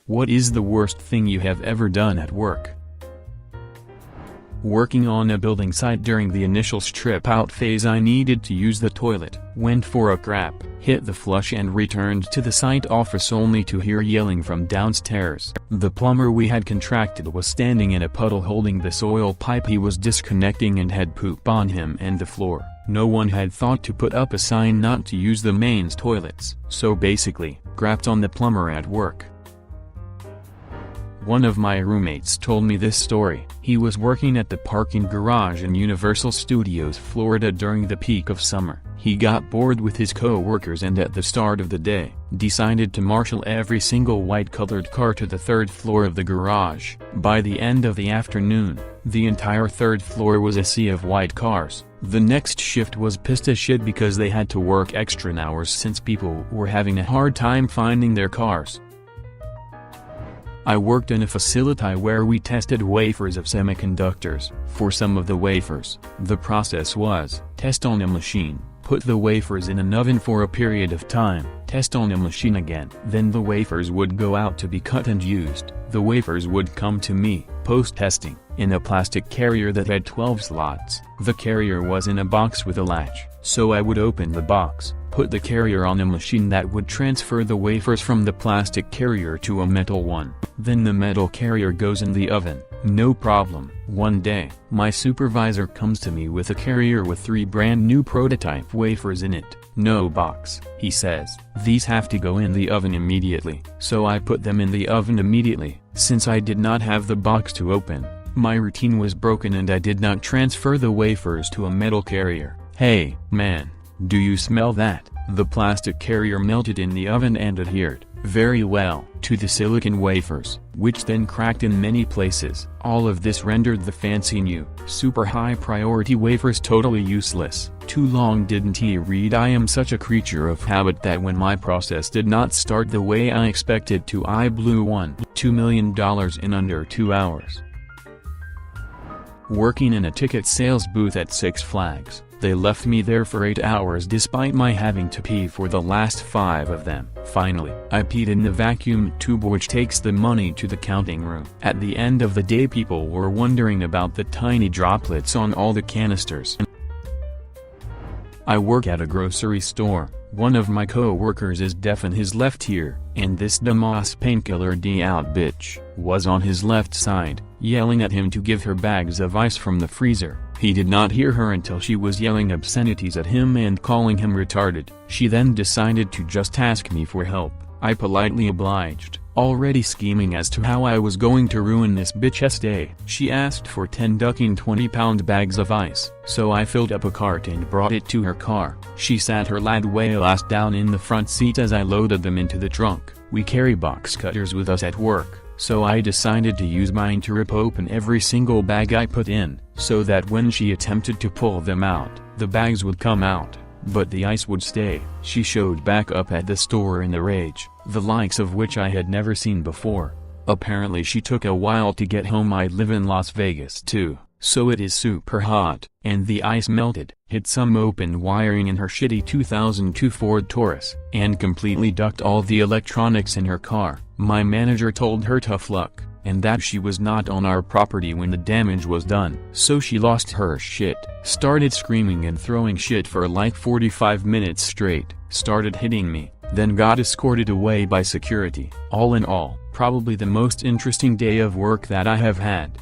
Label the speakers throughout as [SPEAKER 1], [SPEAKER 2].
[SPEAKER 1] What is the worst thing you have ever done at work? Working on a building site during the initial strip-out phase, I needed to use the toilet, went for a crap, hit the flush and returned to the site office only to hear yelling from downstairs. The plumber we had contracted was standing in a puddle holding the soil pipe he was disconnecting and had poop on him and the floor. No one had thought to put up a sign not to use the mains toilets, so basically, crapped on the plumber at work. One of my roommates told me this story. He was working at the parking garage in Universal Studios, Florida during the peak of summer. He got bored with his co-workers and at the start of the day, decided to marshal every single white-colored car to the third floor of the garage. By the end of the afternoon, the entire third floor was a sea of white cars. The next shift was pissed as shit because they had to work extra hours since people were having a hard time finding their cars. I worked in a facility where we tested wafers of semiconductors. For some of the wafers, the process was, test on a machine, put the wafers in an oven for a period of time, test on a machine again. Then the wafers would go out to be cut and used. The wafers would come to me, post-testing, in a plastic carrier that had 12 slots. The carrier was in a box with a latch, so I would open the box, put the carrier on a machine that would transfer the wafers from the plastic carrier to a metal one. Then the metal carrier goes in the oven, no problem. One day, my supervisor comes to me with a carrier with 3 brand new prototype wafers in it. No box, he says. These have to go in the oven immediately. So I put them in the oven immediately. Since I did not have the box to open, my routine was broken and I did not transfer the wafers to a metal carrier. Hey, man, do you smell that? The plastic carrier melted in the oven and adhered very well to the silicon wafers, which then cracked in many places. All of this rendered the fancy new, super high priority wafers totally useless. Too long didn't he read? I am such a creature of habit that when my process did not start the way I expected to, I blew $2 million in under 2 hours. Working in a ticket sales booth at Six Flags, they left me there for 8 hours despite my having to pee for the last 5 of them. Finally, I peed in the vacuum tube which takes the money to the counting room. At the end of the day, people were wondering about the tiny droplets on all the canisters. I work at a grocery store. One of my co-workers is deaf in his left ear, and this dumbass painkiller D-out bitch was on his left side, yelling at him to give her bags of ice from the freezer. He did not hear her until she was yelling obscenities at him and calling him retarded. She then decided to just ask me for help. I politely obliged, already scheming as to how I was going to ruin this bitch's day. She asked for 10 ducking 20-pound bags of ice, so I filled up a cart and brought it to her car. She sat her lad whale ass down in the front seat as I loaded them into the trunk. We carry box cutters with us at work, so I decided to use mine to rip open every single bag I put in, so that when she attempted to pull them out, the bags would come out, but the ice would stay. She showed back up at the store in a rage, the likes of which I had never seen before. Apparently she took a while to get home. I live in Las Vegas too, so it is super hot, and the ice melted, hit some open wiring in her shitty 2002 Ford Taurus, and completely ducked all the electronics in her car. My manager told her tough luck, and that she was not on our property when the damage was done. So she lost her shit, started screaming and throwing shit for like 45 minutes straight, started hitting me, then got escorted away by security. All in all, probably the most interesting day of work that I have had.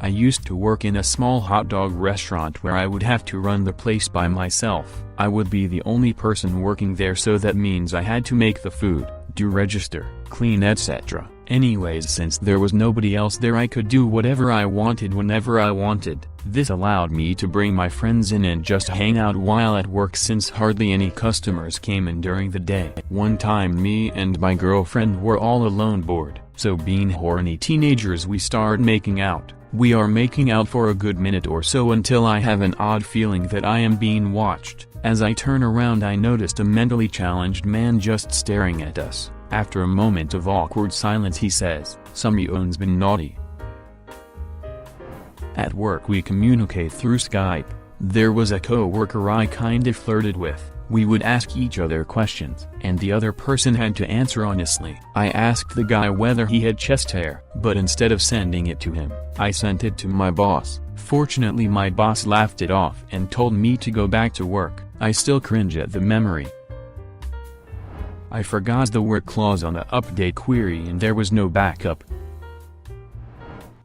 [SPEAKER 1] I used to work in a small hot dog restaurant where I would have to run the place by myself. I would be the only person working there, so that means I had to make the food, do register, clean, etc. Anyways, since there was nobody else there, I could do whatever I wanted whenever I wanted. This allowed me to bring my friends in and just hang out while at work since hardly any customers came in during the day. One time me and my girlfriend were all alone bored, so being horny teenagers we started making out. We are making out for a good minute or so until I have an odd feeling that I am being watched. As I turn around, I noticed a mentally challenged man just staring at us. After a moment of awkward silence, he says, "Someone's been naughty." At work we communicate through Skype. There was a co-worker I kinda flirted with. We would ask each other questions, and the other person had to answer honestly. I asked the guy whether he had chest hair, but instead of sending it to him, I sent it to my boss. Fortunately, my boss laughed it off and told me to go back to work. I still cringe at the memory. I forgot the work clause on the update query and there was no backup.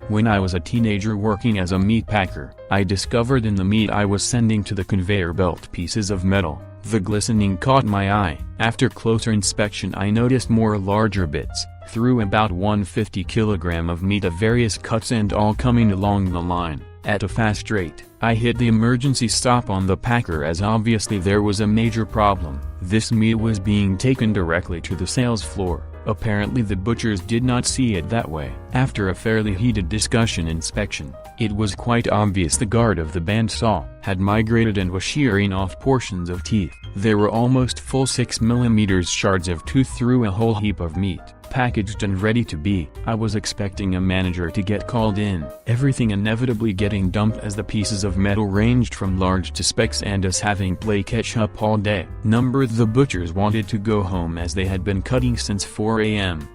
[SPEAKER 1] When I was a teenager working as a meat packer, I discovered in the meat I was sending to the conveyor belt pieces of metal. The glistening caught my eye. After closer inspection I noticed more larger bits, through about 150 kg of meat of various cuts and all coming along the line, at a fast rate. I hit the emergency stop on the packer as obviously there was a major problem. This meat was being taken directly to the sales floor. Apparently the butchers did not see it that way. After a fairly heated discussion inspection, it was quite obvious the guard of the bandsaw had migrated and was shearing off portions of teeth. There were almost full 6mm shards of tooth through a whole heap of meat, packaged and ready to be. I was expecting a manager to get called in, everything inevitably getting dumped as the pieces of metal ranged from large to specks and us having play catch up all day. The butchers wanted to go home as they had been cutting since 4 a.m.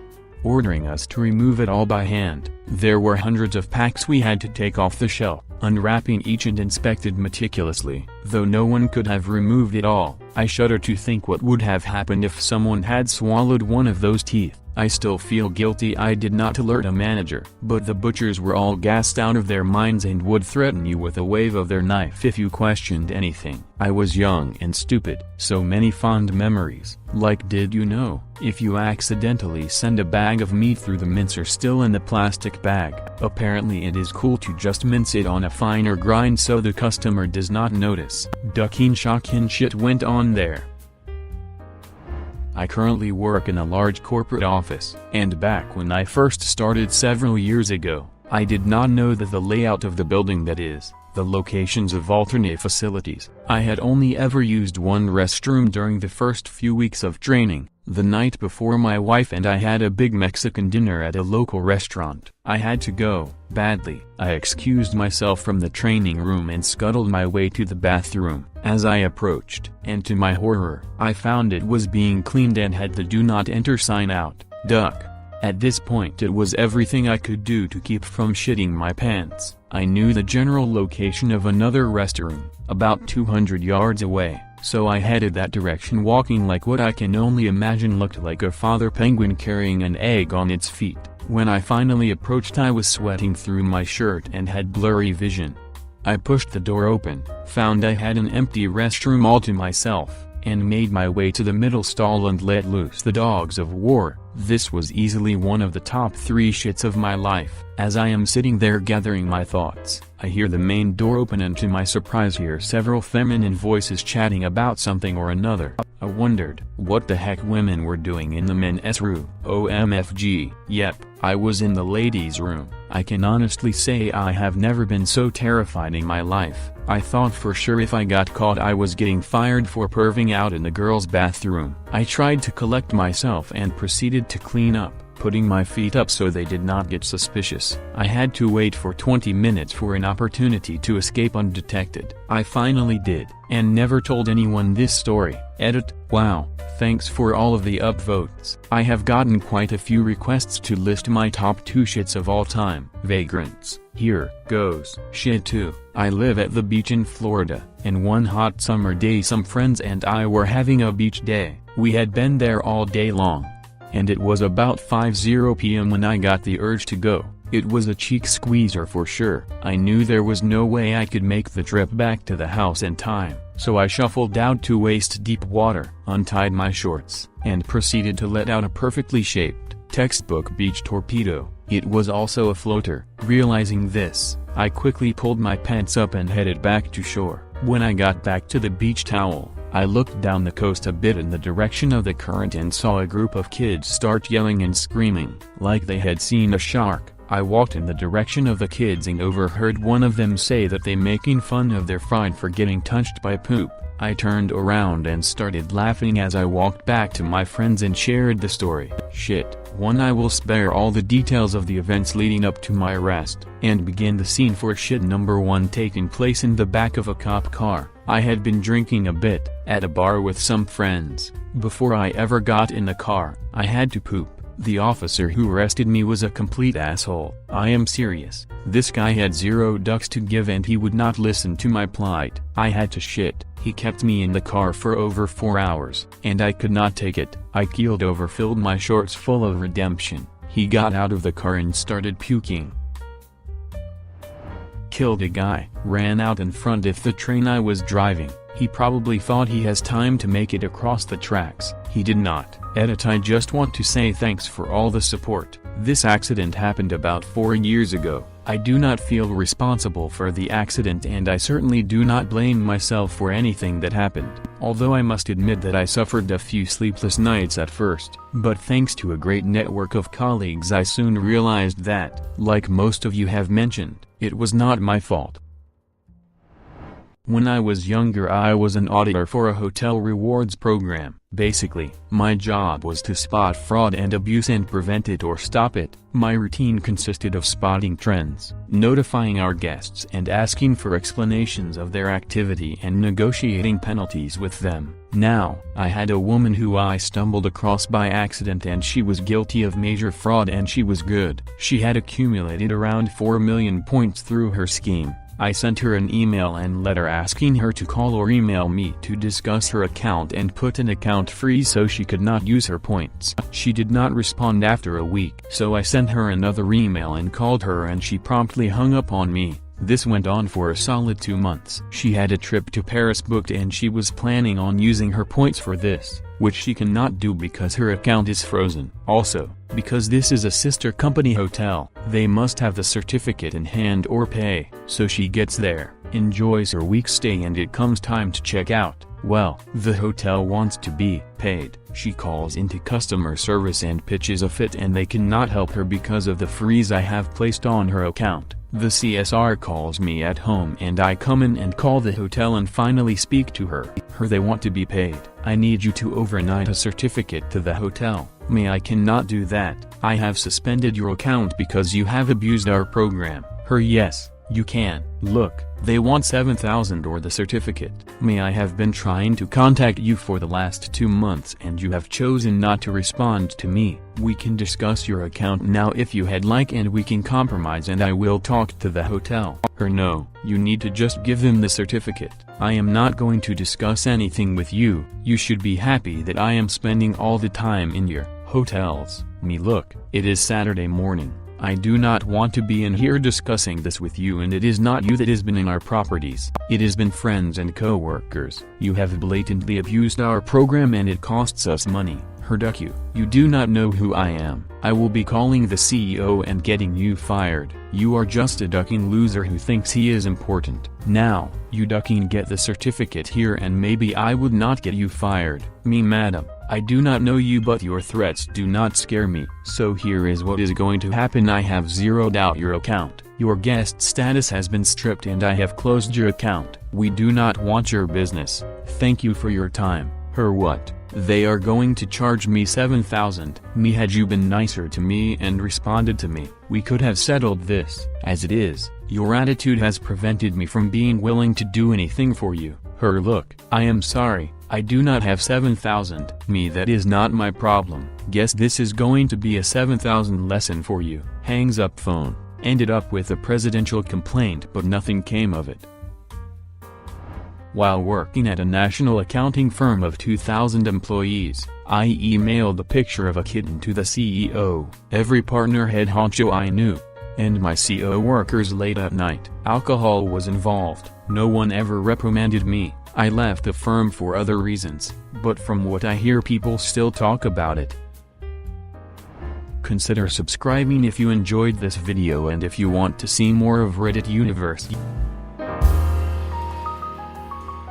[SPEAKER 1] ordering us to remove it all by hand. There were hundreds of packs we had to take off the shelf, unwrapping each and inspected meticulously. Though no one could have removed it all, I shudder to think what would have happened if someone had swallowed one of those teeth. I still feel guilty I did not alert a manager, but the butchers were all gassed out of their minds and would threaten you with a wave of their knife if you questioned anything. I was young and stupid. So many fond memories. Like, did you know, if you accidentally send a bag of meat through the mincer still in the plastic bag, apparently it is cool to just mince it on a finer grind so the customer does not notice. Ducking shocking shit went on there. I currently work in a large corporate office, and back when I first started several years ago, I did not know that the layout of the building, that is, the locations of alternate facilities. I had only ever used one restroom during the first few weeks of training. The night before, my wife and I had a big Mexican dinner at a local restaurant. I had to go, badly. I excused myself from the training room and scuttled my way to the bathroom. As I approached, and to my horror, I found it was being cleaned and had the "Do Not Enter" sign out. Duck. At this point it was everything I could do to keep from shitting my pants. I knew the general location of another restroom, about 200 yards away, so I headed that direction, walking like what I can only imagine looked like a father penguin carrying an egg on its feet. When I finally approached, I was sweating through my shirt and had blurry vision. I pushed the door open, found I had an empty restroom all to myself, and made my way to the middle stall and let loose the dogs of war. This was easily one of the top 3 shits of my life. As I am sitting there gathering my thoughts, I hear the main door open and to my surprise hear several feminine voices chatting about something or another. I wondered what the heck women were doing in the men's room. OMFG. Yep, I was in the ladies' room. I can honestly say I have never been so terrified in my life. I thought for sure if I got caught I was getting fired for perving out in the girls' bathroom. I tried to collect myself and proceeded to clean up, putting my feet up so they did not get suspicious. I had to wait for 20 minutes for an opportunity to escape undetected. I finally did, and never told anyone this story. Edit. Wow, thanks for all of the upvotes. I have gotten quite a few requests to list my top 2 shits of all time. Vagrants. Here goes. Shit 2. I live at the beach in Florida, and one hot summer day some friends and I were having a beach day. We had been there all day long, and it was about 5:00 p.m. when I got the urge to go. It was a cheek squeezer for sure. I knew there was no way I could make the trip back to the house in time, so I shuffled out to waist-deep water, untied my shorts, and proceeded to let out a perfectly shaped, textbook beach torpedo. It was also a floater. Realizing this, I quickly pulled my pants up and headed back to shore. When I got back to the beach towel, I looked down the coast a bit in the direction of the current and saw a group of kids start yelling and screaming, like they had seen a shark. I walked in the direction of the kids and overheard one of them say that they making fun of their friend for getting touched by poop. I turned around and started laughing as I walked back to my friends and shared the story. Shit 1. I will spare all the details of the events leading up to my arrest, and begin the scene for shit number 1 taking place in the back of a cop car. I had been drinking a bit, at a bar with some friends. Before I ever got in the car, I had to poop. The officer who arrested me was a complete asshole. I am serious. This guy had zero ducks to give and he would not listen to my plight. I had to shit. He kept me in the car for over 4 hours. And I could not take it. I keeled over, filled my shorts full of redemption. He got out of the car and started puking. Killed a guy, ran out in front of the train I was driving. He probably thought he has time to make it across the tracks. He did not. Edit. I just want to say thanks for all the support. This accident happened about 4 years ago. I do not feel responsible for the accident and I certainly do not blame myself for anything that happened. Although I must admit that I suffered a few sleepless nights at first. But thanks to a great network of colleagues I soon realized that, like most of you have mentioned, it was not my fault. When I was younger I was an auditor for a hotel rewards program. Basically, my job was to spot fraud and abuse and prevent it or stop it. My routine consisted of spotting trends, notifying our guests and asking for explanations of their activity and negotiating penalties with them. Now, I had a woman who I stumbled across by accident and she was guilty of major fraud and she was good. She had accumulated around 4 million points through her scheme. I sent her an email and letter asking her to call or email me to discuss her account and put an account freeze so she could not use her points. She did not respond after a week, so I sent her another email and called her and she promptly hung up on me. This went on for a solid 2 months. She had a trip to Paris booked and she was planning on using her points for this, which she cannot do because her account is frozen. Also, because this is a sister company hotel, they must have the certificate in hand or pay. So she gets there, enjoys her week stay and it comes time to check out. Well, the hotel wants to be paid. She calls into customer service and pitches a fit and they cannot help her because of the freeze I have placed on her account. The CSR calls me at home and I come in and call the hotel and finally speak to her. They want to be paid. I need you to overnight a certificate to the hotel. I cannot do that. I have suspended your account because you have abused our program. Yes, you can. Look, they want 7,000 or the certificate. I have been trying to contact you for the last 2 months and you have chosen not to respond to me. We can discuss your account now if you had like and we can compromise and I will talk to the hotel. No, you need to just give them the certificate. I am not going to discuss anything with you. You should be happy that I am spending all the time in your hotels. Look, it is Saturday morning. I do not want to be in here discussing this with you and it is not you that has been in our properties. It has been friends and co-workers. You have blatantly abused our program and it costs us money. You do not know who I am. I will be calling the CEO and getting you fired. You are just a ducking loser who thinks he is important. Now, you ducking get the certificate here and maybe I would not get you fired. Madam, I do not know you but your threats do not scare me. So here is what is going to happen. I have zeroed out your account. Your guest status has been stripped and I have closed your account. We do not want your business. Thank you for your time. What? They are going to charge me 7,000. Had you been nicer to me and responded to me, we could have settled this. As it is, your attitude has prevented me from being willing to do anything for you. Look, I am sorry, I do not have 7,000. That is not my problem. Guess this is going to be a 7,000 lesson for you. Hangs up phone. Ended up with a presidential complaint but nothing came of it. While working at a national accounting firm of 2,000 employees, I emailed a picture of a kitten to the CEO, every partner head honcho I knew, and my CO workers late at night. Alcohol was involved. No one ever reprimanded me. I left the firm for other reasons, but from what I hear people still talk about it. Consider subscribing if you enjoyed this video and if you want to see more of Reddit Universe.